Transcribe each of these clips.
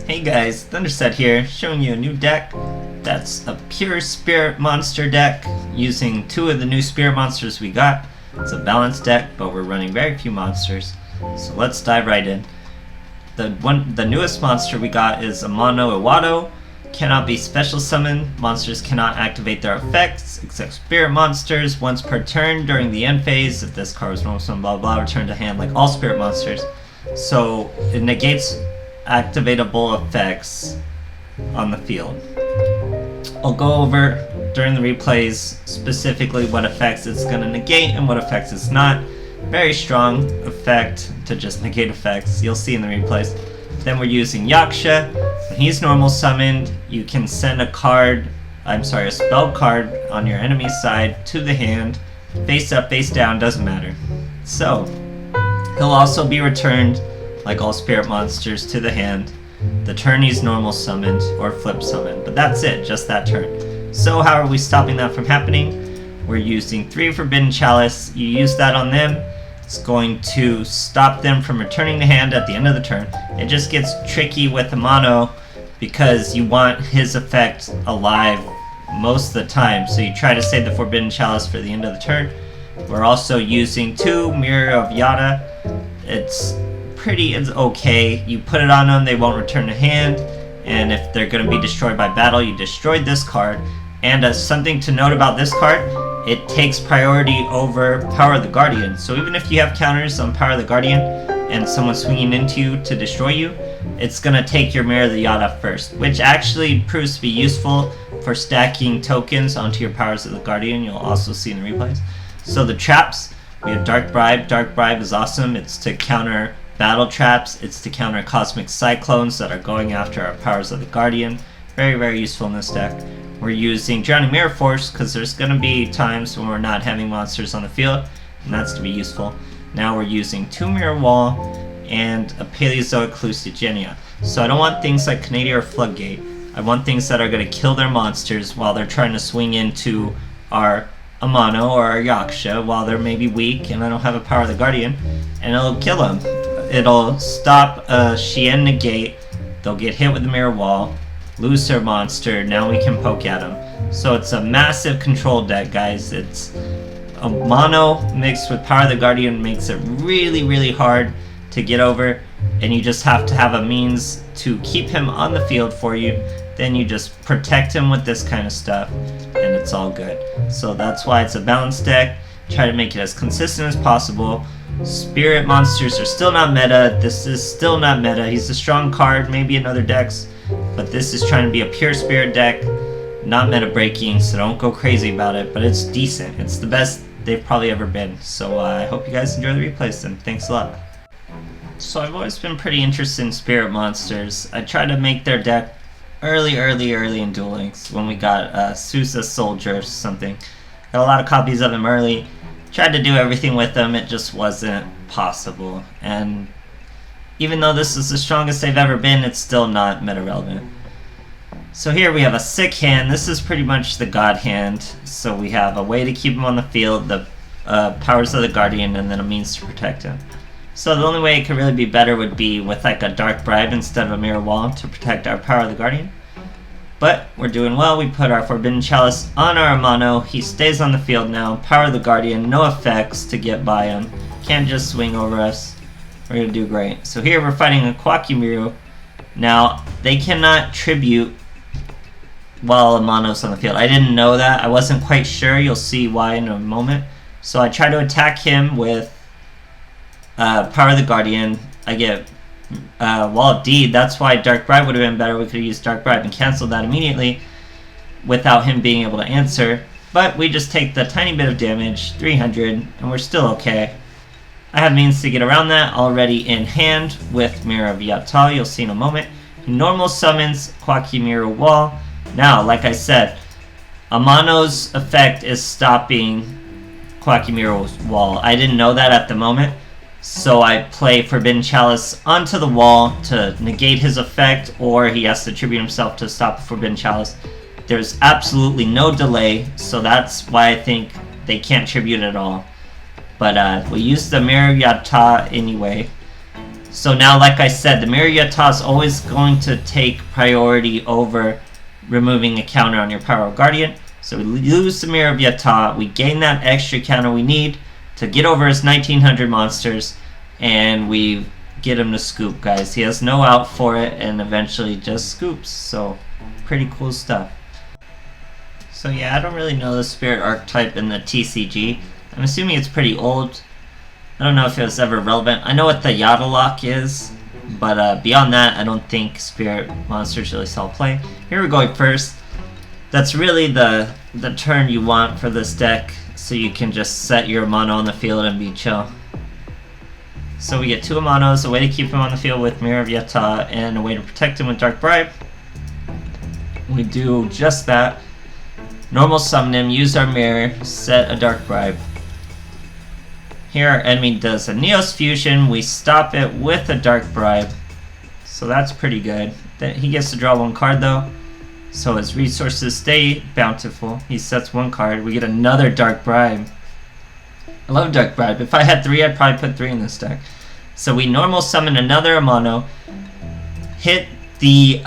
Hey guys, Thunderset here, showing you a new deck that's a pure spirit monster deck using two of the new spirit monsters we got. It's a balanced deck, but we're running very few monsters, so let's dive right in. The newest monster we got is Amano Awano. Cannot be special summoned. Monsters cannot activate their effects except spirit monsters once per turn during the end phase. If this card was normal summon, blah blah, return to hand like all spirit monsters. So it negates activatable effects on the field. I'll go over during the replays specifically what effects it's going to negate and what effects it's not. Very strong effect to just negate effects, you'll see in the replays. Then we're using Yaksha. When he's normal summoned, you can send a spell card on your enemy's side to the hand. Face up, face down, doesn't matter. So, he'll also be returned like all spirit monsters to the hand the turn he's normal summoned or flip summoned, but that's it, just that turn. So how are we stopping that from happening? We're using 3 Forbidden Chalice. You use that on them, it's going to stop them from returning the hand at the end of the turn. It just gets tricky with Amano because you want his effect alive most of the time, so you try to save the Forbidden Chalice for the end of the turn. We're also using 2 Mirror of Yada. It's okay. You put it on them, they won't return to hand, and if they're going to be destroyed by battle, you destroyed this card. And something to note about this card, it takes priority over Power of the Guardian. So even if you have counters on Power of the Guardian and someone's swinging into you to destroy you, it's going to take your Mirror of the Yada first, which actually proves to be useful for stacking tokens onto your Powers of the Guardian. You'll also see in the replays. So the traps, we have Dark Bribe. Dark Bribe is awesome. It's to counter battle traps, it's to counter cosmic cyclones that are going after our Powers of the Guardian. Very, very useful in this deck. We're using Drowning Mirror Force because there's going to be times when we're not having monsters on the field, and that's to be useful. Now we're using 2 Mirror Wall and a Paleozoic Hallucigenia. So I don't want things like Canadia or Floodgate. I want things that are going to kill their monsters while they're trying to swing into our Amano or our Yaksha while they're maybe weak and I don't have a Power of the Guardian, and it'll kill them. It'll stop a Shien negate, they'll get hit with the mirror wall, lose their monster, now we can poke at them. So it's a massive control deck, guys. It's a mono mixed with Power of the Guardian makes it really, really hard to get over, and you just have to have a means to keep him on the field for you. Then you just protect him with this kind of stuff, and it's all good. So that's why it's a balanced deck. Try to make it as consistent as possible. Spirit monsters are still not meta. This is still not meta. He's a strong card, maybe in other decks, but this is trying to be a pure spirit deck, not meta breaking, so don't go crazy about it, but it's decent. It's the best they've probably ever been. So I hope you guys enjoy the replays then. Thanks a lot. So I've always been pretty interested in spirit monsters. I tried to make their deck early in Duel Links when we got Sousa Soldier or something. Got a lot of copies of him early. Tried to do everything with them, it just wasn't possible. And even though this is the strongest they've ever been, it's still not meta relevant. So here we have a sick hand. This is pretty much the god hand. So we have a way to keep him on the field, the Powers of the Guardian, and then a means to protect him. So the only way it could really be better would be with like a Dark Bribe instead of a Mirror Wall to protect our Power of the Guardian. But we're doing well. We put our Forbidden Chalice on our Amano. He stays on the field now. Power of the Guardian, no effects to get by him. Can't just swing over us. We're going to do great. So here we're fighting a Kwakimiru. Now, they cannot tribute while Amano's on the field. I didn't know that. I wasn't quite sure. You'll see why in a moment. So I try to attack him with Power of the Guardian. I get Wall of Deed. That's why Dark Bribe would have been better. We could have used Dark Bribe and canceled that immediately without him being able to answer. But we just take the tiny bit of damage, 300, and we're still okay. I have means to get around that already in hand with Mirror of Yata. You'll see in a moment. Normal summons Kwakimirror Wall. Now, like I said, Amano's effect is stopping Kwakimirror's Wall. I didn't know that at the moment. So I play Forbidden Chalice onto the wall to negate his effect, or he has to tribute himself to stop the Forbidden Chalice. There's absolutely no delay, so that's why I think they can't tribute at all. But we use the Mirror of Yata anyway. So now, like I said, the Mirror Yata is always going to take priority over removing a counter on your Power of Guardian. So we lose the Mirror of Yata, we gain that extra counter we need to get over his 1900 monsters, and we get him to scoop, guys. He has no out for it, and eventually just scoops. So pretty cool stuff. So yeah, I don't really know the Spirit archetype in the TCG. I'm assuming it's pretty old. I don't know if it was ever relevant. I know what the Yada Lock is, but beyond that, I don't think Spirit monsters really saw play. Here we're going first. That's really the turn you want for this deck, so you can just set your Amano on the field and be chill. So we get 2 Amanos, a way to keep him on the field with Mirror of Yata, and a way to protect him with Dark Bribe. We do just that. Normal summon him, use our Mirror, set a Dark Bribe. Here our enemy does a Neos Fusion, we stop it with a Dark Bribe. So that's pretty good. He gets to draw 1 card though, so his resources stay bountiful. He sets 1 card, we get another Dark Bribe. I love Dark Bribe. If I had 3, I'd probably put 3 in this deck. So we normal summon another Amano, hit the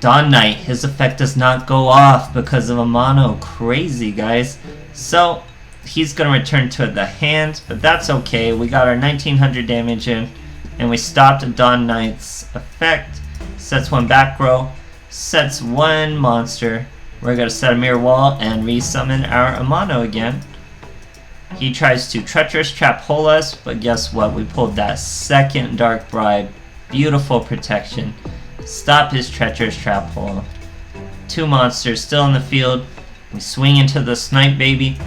Dawn Knight. His effect does not go off because of Amano. Crazy, guys. So he's going to return to the hand, but that's okay. We got our 1900 damage in, and we stopped Dawn Knight's effect. Sets 1 back row, sets 1 monster. We're going to set a Mirror Wall and resummon our Amano again. He tries to Treacherous Trap hole us, but guess what? We pulled that second Dark Bribe. Beautiful protection. Stop his Treacherous Trap hole. 2 monsters still in the field. We swing into the Snipe Baby.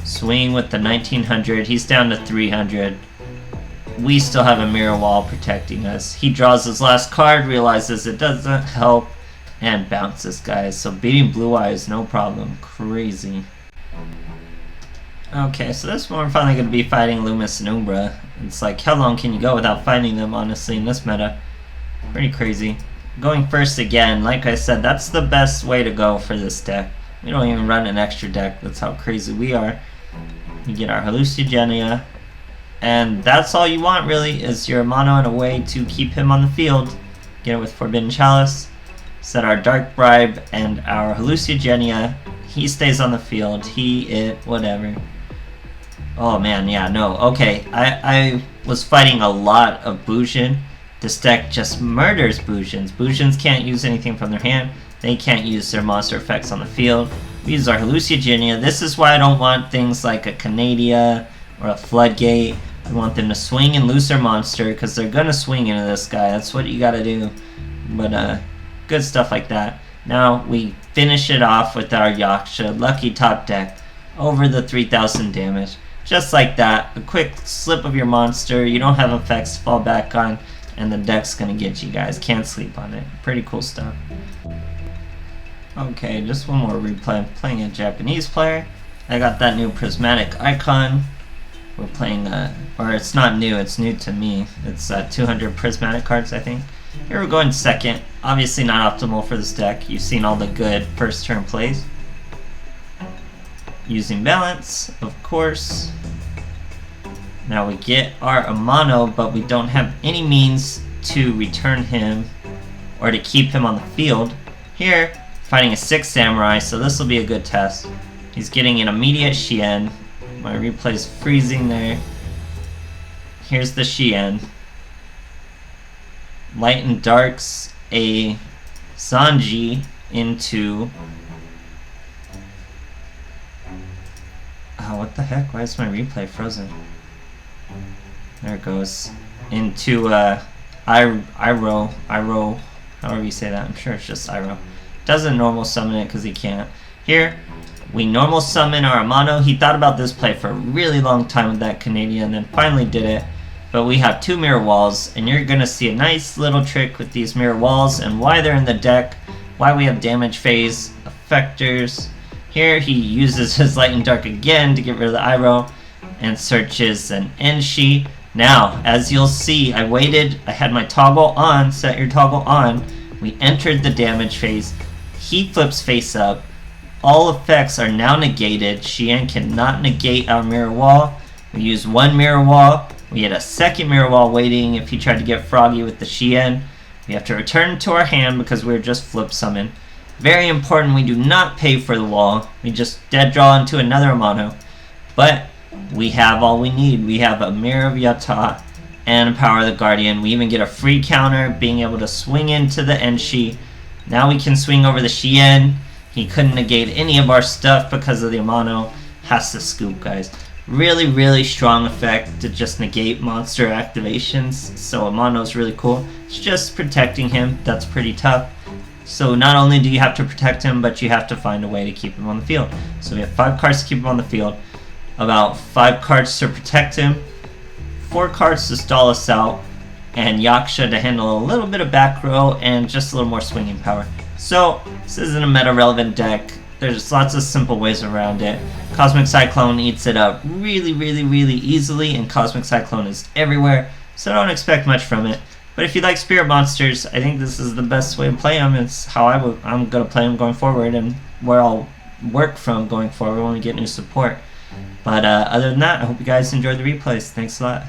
Swing with the 1900. He's down to 300. We still have a Mirror Wall protecting us. He draws his last card, realizes it doesn't help, and bounces, guys. So beating Blue Eye is no problem. Crazy. Okay, so this one we're finally going to be fighting Loomis and Umbra. It's like, how long can you go without fighting them, honestly, in this meta? Pretty crazy. Going first again, like I said, that's the best way to go for this deck. We don't even run an extra deck, that's how crazy we are. We get our Hallucigenia, and that's all you want, really, is your Amano and a way to keep him on the field. Get it with Forbidden Chalice, set our Dark Bribe, and our Hallucigenia. He stays on the field, whatever. Oh man, yeah, no, okay. I was fighting a lot of Bujin. This deck just murders Bujins. Bujins can't use anything from their hand. They can't use their monster effects on the field. We use our Hallucigenia. This is why I don't want things like a Canadia or a Floodgate. I want them to swing and lose their monster, because they're going to swing into this guy. That's what you got to do. But good stuff like that. Now we finish it off with our Yaksha. Lucky top deck. Over the 3000 damage. Just like that, a quick slip of your monster, you don't have effects to fall back on, and the deck's gonna get you guys. Can't sleep on it. Pretty cool stuff. Okay, just one more replay. I'm playing a Japanese player. I got that new prismatic icon. We're playing, or it's not new, it's new to me. It's 200 prismatic cards, I think. Here we're going second. Obviously not optimal for this deck. You've seen all the good first turn plays. Using balance, of course. Now we get our Amano, but we don't have any means to return him or to keep him on the field. Here, fighting a 6 Samurai, so this will be a good test. He's getting an immediate Shien. My replay's freezing there. Here's the Shien. Light and Darks a Sanji into... Oh, what the heck? Why is my replay frozen? There it goes. Into Iroh, however you say that. I'm sure it's just Iroh. Doesn't normal summon it because he can't. Here, we normal summon our Amano. He thought about this play for a really long time with that Canadian, and then finally did it. But we have 2 Mirror Walls, and you're going to see a nice little trick with these Mirror Walls and why they're in the deck, why we have Damage Phase, Effectors. Here he uses his Light and Dark again to get rid of the Iroh and searches an Enshi. Now, as you'll see, I waited, I had my toggle on, set your toggle on. We entered the damage phase. He flips face up. All effects are now negated. Shien cannot negate our Mirror Wall. We use 1 Mirror Wall. We had a second mirror wall waiting if he tried to get Froggy with the Shien. We have to return to our hand because we were just flip summoned. Very important, we do not pay for the wall. We just dead draw into another Amano. But we have all we need. We have a Mirror of Yata and a Power of the Guardian. We even get a free counter, being able to swing into the Enshi. Now we can swing over the Shien. He couldn't negate any of our stuff because of the Amano. Has to scoop, guys. Really, really strong effect to just negate monster activations. So Amano's really cool. It's just protecting him. That's pretty tough. So not only do you have to protect him, but you have to find a way to keep him on the field. So we have 5 cards to keep him on the field. About 5 cards to protect him. 4 cards to stall us out. And Yaksha to handle a little bit of back row and just a little more swinging power. So this isn't a meta-relevant deck. There's lots of simple ways around it. Cosmic Cyclone eats it up really, really, really easily, and Cosmic Cyclone is everywhere, so don't expect much from it. But if you like Spirit Monsters, I think this is the best way to play them. It's how I'm going to play them going forward, and where I'll work from going forward when we get new support. But other than that, I hope you guys enjoyed the replays. Thanks a lot.